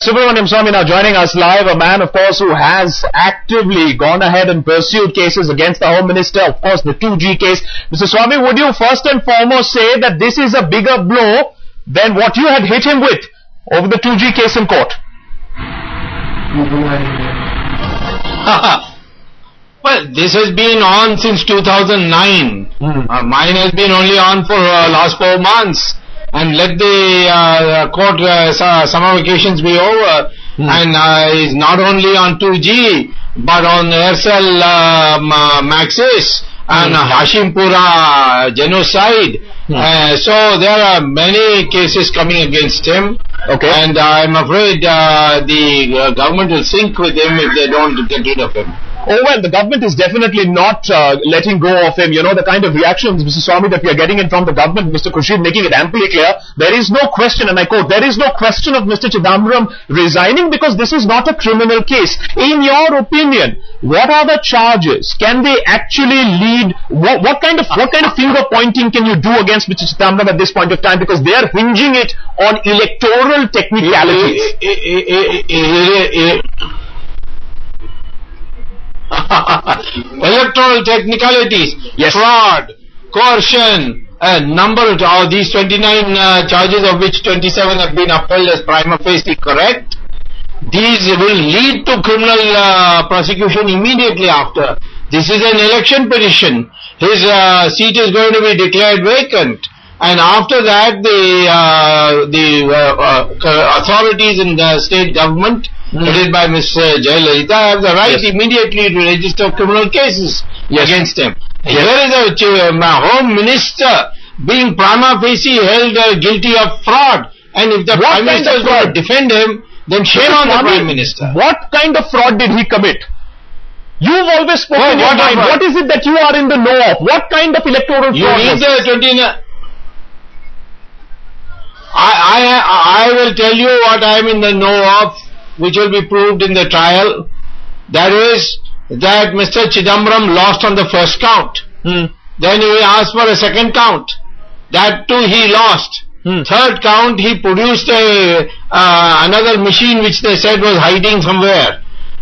Subramanian Swamy now joining us live, a man, of course, who has actively gone ahead and pursued cases against the Home Minister, of course, the 2G case. Mr. Swamy, would you first and foremost say that this is a bigger blow than what you had hit him with over the 2G case in court? Well, this has been on since 2009. Mine has been only on for last 4 months. And let the court summer vacations be over. And is not only on 2G, but on Aircel Maxis and Hashimpura genocide. So there are many cases coming against him. Okay. And I'm afraid the government will sink with him if they don't get rid of him. Oh, well, the government is definitely not letting go of him. You know, the kind of reactions, Mr. Swamy, that we are getting in from the government, Mr. Khurshid making it amply clear, there is no question, and I quote, there is no question of Mr. Chidambaram resigning because this is not a criminal case. In your opinion, what are the charges? Can they actually lead, what kind of finger pointing can you do against Mr. Chidambaram at this point of time, because they are hinging it on electoral technicalities? Electoral technicalities, yes. Fraud, coercion, a number of these 29 charges, of which 27 have been upheld as prima facie correct. These will lead to criminal prosecution immediately after. This is an election petition. His seat is going to be declared vacant. And after that, the authorities in the state government, headed by Ms. Jayalalitha, have the right immediately to register criminal cases against him. Here is a Home Minister being prima facie held guilty of fraud. And if the Prime Minister is going to defend him, then shame on the Prime Minister. What kind of fraud did he commit? You've always spoken your mind. What is it that you are in the know of? What kind of electoral fraud? You need the 29... I will tell you what I am in the know of, which will be proved in the trial. That is, that Mr. Chidambaram lost on the first count. Then he asked for a second count. That too he lost. Third count, he produced another machine which they said was hiding somewhere.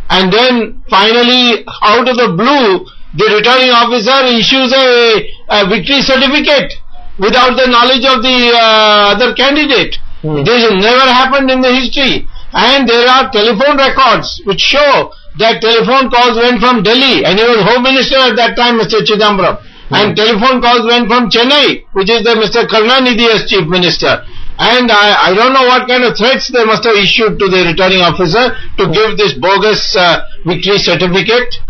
And then finally, out of the blue, the returning officer issues a victory certificate without the knowledge of the other candidate. This has never happened in the history. And there are telephone records which show that telephone calls went from Delhi, and he was Home Minister at that time, Mr. Chidambaram. And telephone calls went from Chennai, which is the Mr. Karunanidhi as Chief Minister. And I don't know what kind of threats they must have issued to the returning officer to give this bogus victory certificate.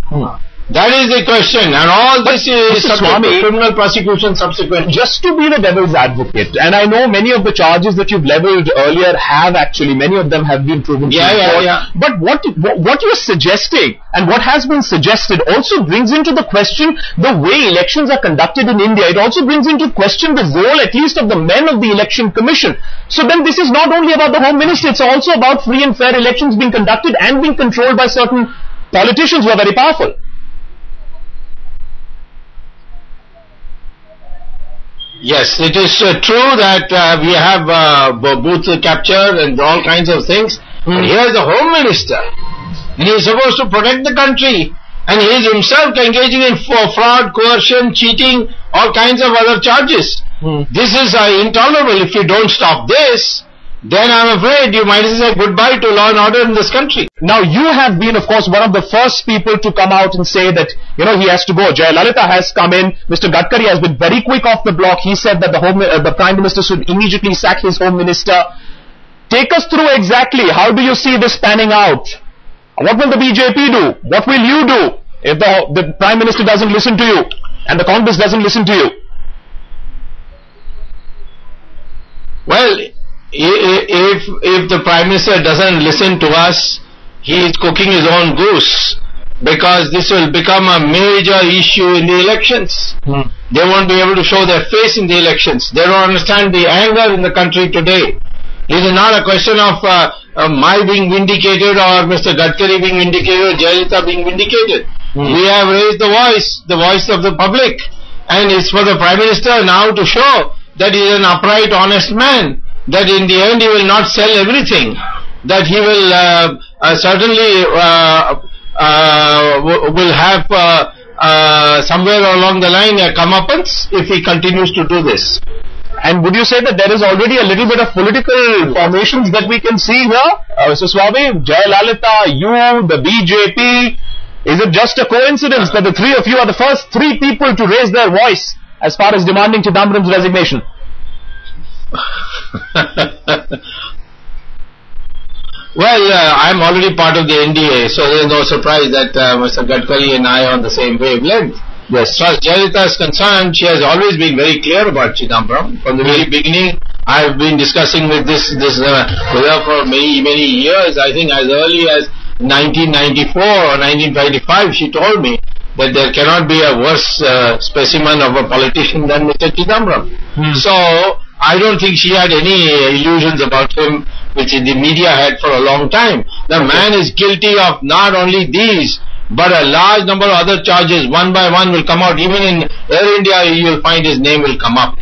That is the question, and all this is subject to criminal prosecution subsequently. Just to be the devil's advocate, and I know many of the charges that you've leveled earlier have actually, many of them have been proven to be false. But what you're suggesting, and what has been suggested, also brings into the question the way elections are conducted in India. It also brings into question the role, at least, of the men of the Election Commission. So then this is not only about the Home Minister, it's also about free and fair elections being conducted and being controlled by certain politicians who are very powerful. Yes, it is true that we have booth capture and all kinds of things. But here is the Home Minister, and he is supposed to protect the country, and he is himself engaging in fraud, coercion, cheating, all kinds of other charges. This is intolerable. If you don't stop this, then I'm afraid you might as well say goodbye to law and order in this country. Now, you have been, of course, one of the first people to come out and say that, you know, he has to go. Jayalalitha has come in. Mr. Gadkari has been very quick off the block. He said that the Prime Minister should immediately sack his Home Minister. Take us through exactly, how do you see this panning out? What will the BJP do? What will you do if the Prime Minister doesn't listen to you and the Congress doesn't listen to you? Well, if the Prime Minister doesn't listen to us, he is cooking his own goose, because this will become a major issue in the elections. They won't be able to show their face in the elections. They don't understand the anger in the country today. It is not a question of my being vindicated or Mr. Gadkari being vindicated or Jayalalitha being vindicated. We have raised the voice of the public, and it's for the Prime Minister now to show that he is an upright, honest man, that in the end he will not sell everything. that he will certainly will have somewhere along the line a comeuppance if he continues to do this. And would you say that there is already a little bit of political formations that we can see here? Mr. Swamy, Jayalalitha, you, the BJP, is it just a coincidence that the three of you are the first three people to raise their voice as far as demanding Chidambaram's resignation? Well, I'm already part of the NDA, so there is no surprise that Mr. Gadkari and I are on the same wavelength. Yes. As far as Jayalalitha is concerned, she has always been very clear about Chidambaram. From the very beginning, I have been discussing with with her for many years. I think as early as 1994 or 1995, she told me that there cannot be a worse specimen of a politician than Mr. Chidambaram. So, I don't think she had any illusions about him, which the media had for a long time. The man is guilty of not only these, but a large number of other charges. One by one will come out. Even in Air India, you will find his name will come up.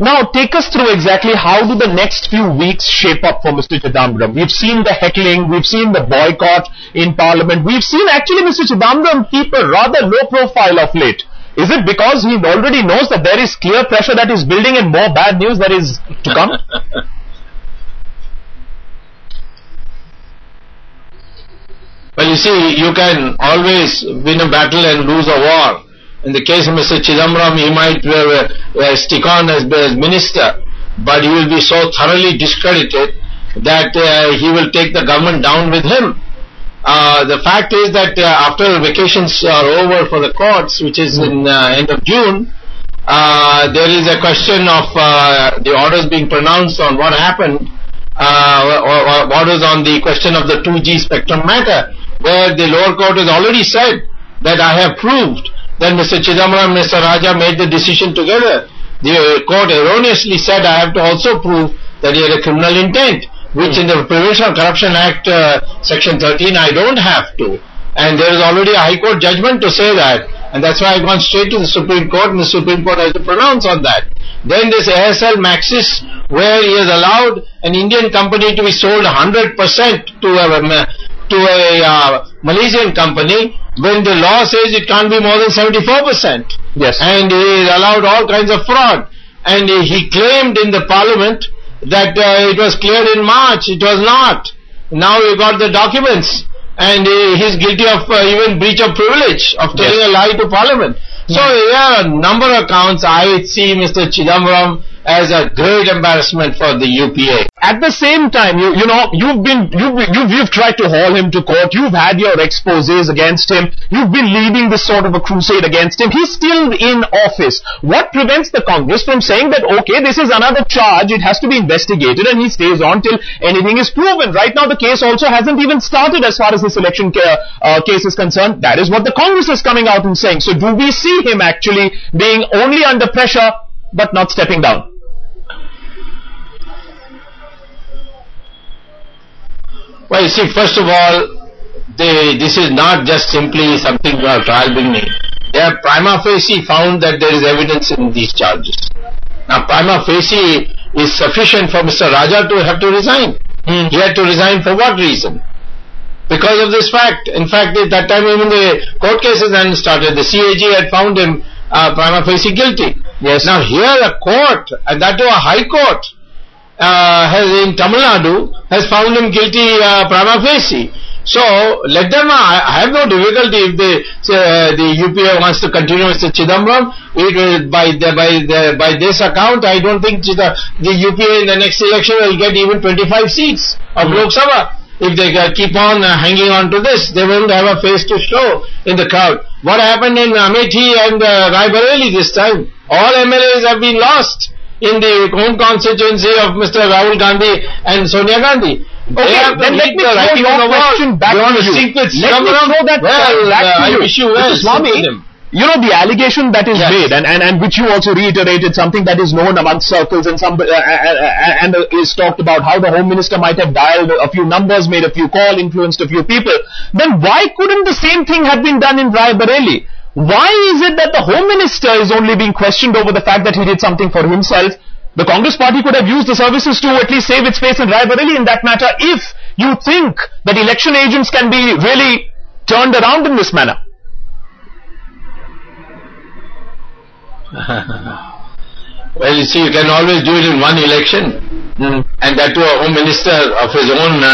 Now, take us through exactly how do the next few weeks shape up for Mr. Chidambaram. We've seen the heckling, we've seen the boycott in Parliament, we've seen actually Mr. Chidambaram keep a rather low profile of late. Is it because he already knows that there is clear pressure that is building and more bad news that is to come? Well, you see, you can always win a battle and lose a war. In the case of Mr. Chidambaram, he might stick on as minister, but he will be so thoroughly discredited that he will take the government down with him. The fact is that after vacations are over for the courts, which is in end of June, there is a question of the orders being pronounced on what happened, or orders on the question of the 2G spectrum matter, where the lower court has already said that I have proved that Mr. Chidambaram and Mr. Raja made the decision together. The court erroneously said I have to also prove that he had a criminal intent, which in the Prevention of Corruption Act, Section 13, I don't have to. And there is already a High Court judgment to say that. And that's why I've gone straight to the Supreme Court, and the Supreme Court has to pronounce on that. Then this ASL Maxis, where he has allowed an Indian company to be sold 100% to a Malaysian company, when the law says it can't be more than 74%. Yes. And he allowed all kinds of fraud. And he claimed in the Parliament that it was cleared in March. It was not. Now we got the documents. And he's guilty of even breach of privilege, of telling a lie to Parliament. So, yeah, a number of counts, I see Mr. Chidambaram as a great embarrassment for the UPA. At the same time, you've tried to haul him to court. You've had your exposés against him. You've been leading this sort of a crusade against him. He's still in office. What prevents the Congress from saying that, okay, this is another charge, it has to be investigated, and he stays on till anything is proven? Right now, the case also hasn't even started as far as this election case is concerned. That is what the Congress is coming out and saying. So do we see him actually being only under pressure but not stepping down? Well, you see, first of all, this is not just simply something for trial beginning. They have prima facie found that there is evidence in these charges. Now, prima facie is sufficient for Mr. Raja to have to resign. He had to resign for what reason? Because of this fact. In fact, at that time even the court cases hadn't started. The CAG had found him prima facie guilty. Yes. Now, here a court, and that to a high court, has in Tamil Nadu has found him guilty prima facie. So let them. I have no difficulty if the UPA wants to continue Mr. Chidambaram. By this account, I don't think the UPA in the next election will get even 25 seats of Lok Sabha. If they keep on hanging on to this, they won't have a face to show in the crowd. What happened in Amethi and Raebareli this time? All MLAs have been lost in the home constituency of Mr. Rahul Gandhi and Sonia Gandhi. Okay, then let me throw your question back to you. Let me throw that back to you. Mr. Swamy, you know the allegation that is made, and which you also reiterated, something that is known amongst circles and is talked about how the Home Minister might have dialed a few numbers, made a few calls, influenced a few people. Then why couldn't the same thing have been done in Raebareli? Why is it that the Home Minister is only being questioned over the fact that he did something for himself, The Congress party could have used the services to at least save its face in Raebareli in that matter, if you think that election agents can be really turned around in this manner. Well, you see, you can always do it in one election, and that to a home minister of his own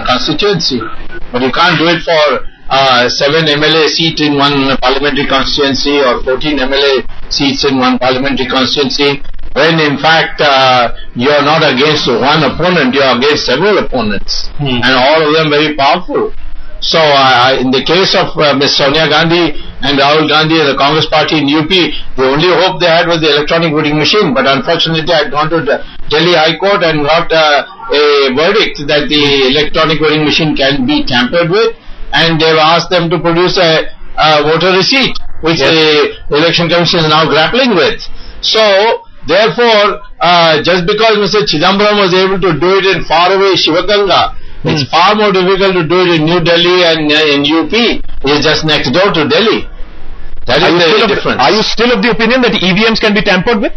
constituency. But you can't do it for 7 MLA seat in one parliamentary constituency or 14 MLA seats in one parliamentary constituency, when in fact you are not against one opponent, you are against several opponents, and all of them very powerful. So in the case of Ms. Sonia Gandhi and Rahul Gandhi and the Congress party in UP, the only hope they had was the electronic voting machine, but unfortunately I had gone to the Delhi High Court and got a verdict that the electronic voting machine can be tampered with, and they've asked them to produce a voter receipt, which the Election Commission is now grappling with. So therefore, just because Mr. Chidambaram was able to do it in faraway Shivaganga, it's far more difficult to do it in New Delhi and in UP. It's just next door to Delhi. That is the difference. Are you still of the opinion that EVMs can be tampered with?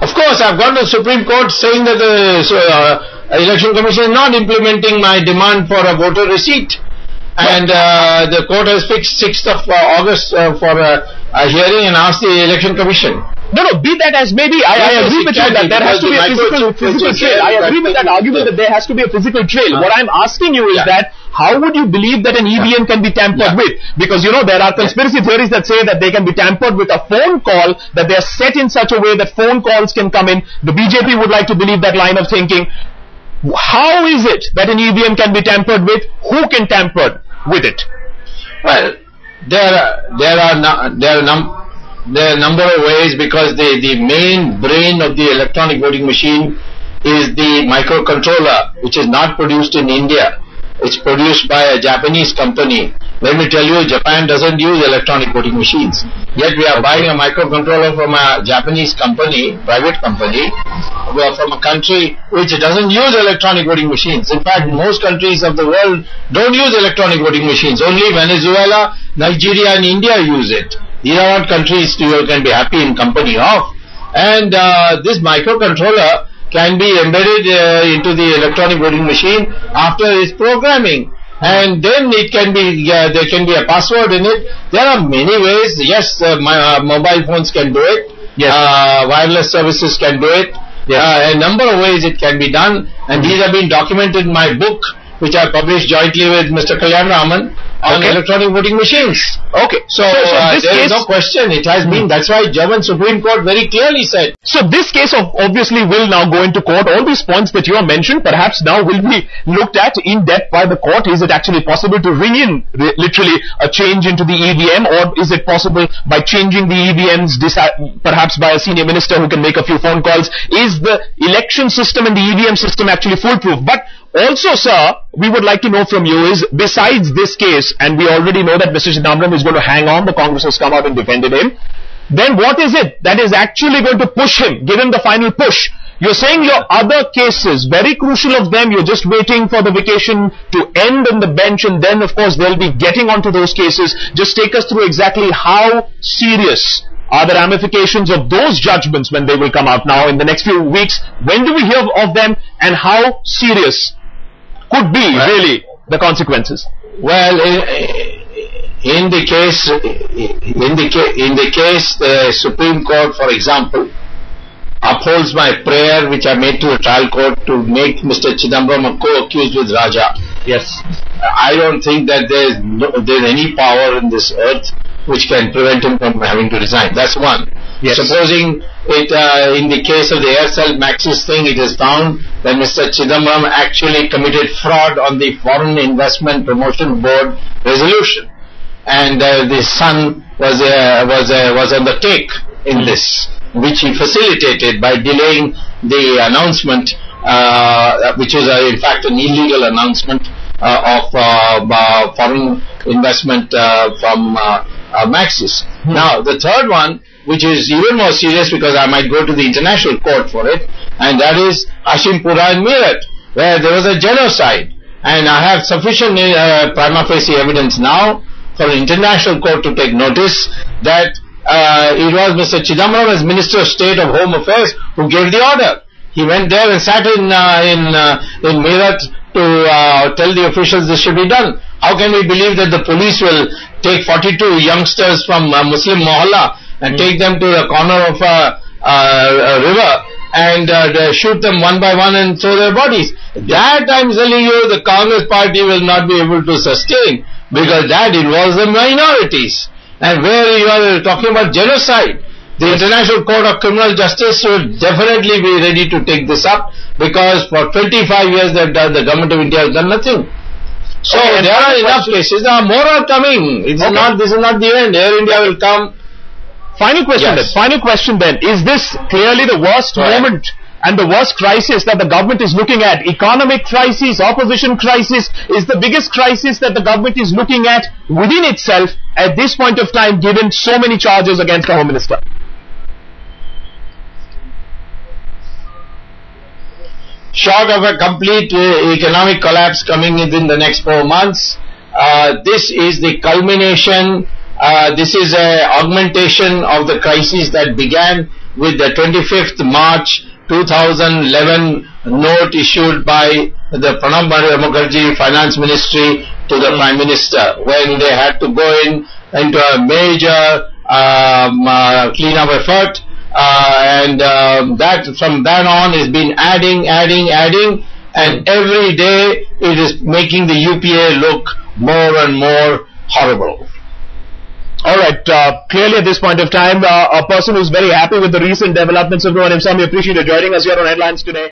Of course, I've gone to the Supreme Court saying that the Election Commission is not implementing my demand for a voter receipt. And the court has fixed 6th of August for a hearing and asked the Election Commission. No, be that as maybe, I agree with you that there has to be a physical trail. I agree with that argument that there has to be a physical trail. What I'm asking you is that, how would you believe that an EVM can be tampered with? Because, you know, there are conspiracy theories that say that they can be tampered with a phone call, that they are set in such a way that phone calls can come in. The BJP would like to believe that line of thinking. How is it that an EVM can be tampered with? Who can tamper with it? Well, there are a number of ways, because the main brain of the electronic voting machine is the microcontroller, which is not produced in India. It's produced by a Japanese company. Let me tell you, Japan doesn't use electronic voting machines. Yet we are buying a microcontroller from a Japanese company, private company, from a country which doesn't use electronic voting machines. In fact, most countries of the world don't use electronic voting machines. Only Venezuela, Nigeria and India use it. These are not countries you can be happy in company of. And this microcontroller can be embedded into the electronic voting machine after its programming, and then it can be there can be a password in it. There are many ways. Yes, mobile phones can do it. Yes. Wireless services can do it. A number of ways it can be done, and these have been documented in my book, which I published jointly with Mr. Kalyan Raman on electronic voting machines. Okay. So there is no question. It has been. That's why German Supreme Court very clearly said. So this case obviously will now go into court. All these points that you have mentioned perhaps now will be looked at in depth by the court. Is it actually possible to ring in literally a change into the EVM, or is it possible by changing the EVMs perhaps by a senior minister who can make a few phone calls? Is the election system and the EVM system actually foolproof? But also, sir, we would like to know from you is, besides this case, and we already know that Mr. Chidambaram is going to hang on, the Congress has come out and defended him, then what is it that is actually going to push him, give him the final push? You're saying your other cases, very crucial of them, you're just waiting for the vacation to end on the bench, and then of course they'll be getting onto those cases. Just take us through exactly how serious are the ramifications of those judgments when they will come out now in the next few weeks. When do we hear of them, and how serious could be really the consequences? Well, in the case, the Supreme Court, for example, upholds my prayer which I made to the trial court to make Mr. Chidambaram a co-accused with Raja. Yes. I don't think that there's any power in this earth which can prevent him from having to resign. That's one. Yes. Supposing it, in the case of the Aircel Maxis thing, it is found that Mr. Chidambaram actually committed fraud on the Foreign Investment Promotion Board resolution, and the son was on the take in this, which he facilitated by delaying the announcement, which is in fact an illegal announcement of foreign investment from Maxis. Now, the third one, which is even more serious because I might go to the international court for it, and that is Hashimpura and Meerut, where there was a genocide. And I have sufficient prima facie evidence now for the international court to take notice that it was Mr. Chidambaram as Minister of State of Home Affairs who gave the order. He went there and sat in Meerut to tell the officials this should be done. How can we believe that the police will take 42 youngsters from Muslim Mohalla and take them to the corner of a river and shoot them one by one and throw their bodies? That, I'm telling you, the Congress party will not be able to sustain, because that involves the minorities. And where you are talking about genocide, the International Court of Criminal Justice will definitely be ready to take this up, because for 25 years the government of India has done nothing. So there are enough cases. More are coming. This is not the end. Air India will come. Final question then. Is this clearly the worst moment and the worst crisis that the government is looking at? Economic crisis, opposition crisis is the biggest crisis that the government is looking at within itself at this point of time, given so many charges against the Home Minister. Short of a complete economic collapse coming within the next 4 months, this is the culmination, this is an augmentation of the crisis that began with the 25th March 2011 note issued by the Pranab Mukherjee Finance Ministry to the Prime Minister, when they had to go into a major clean-up effort. And that from then on has been adding, and every day it is making the UPA look more and more horrible. Alright, clearly at this point of time, a person who's very happy with the recent developments of Subramanian Swamy, appreciate you joining us here on Headlines today.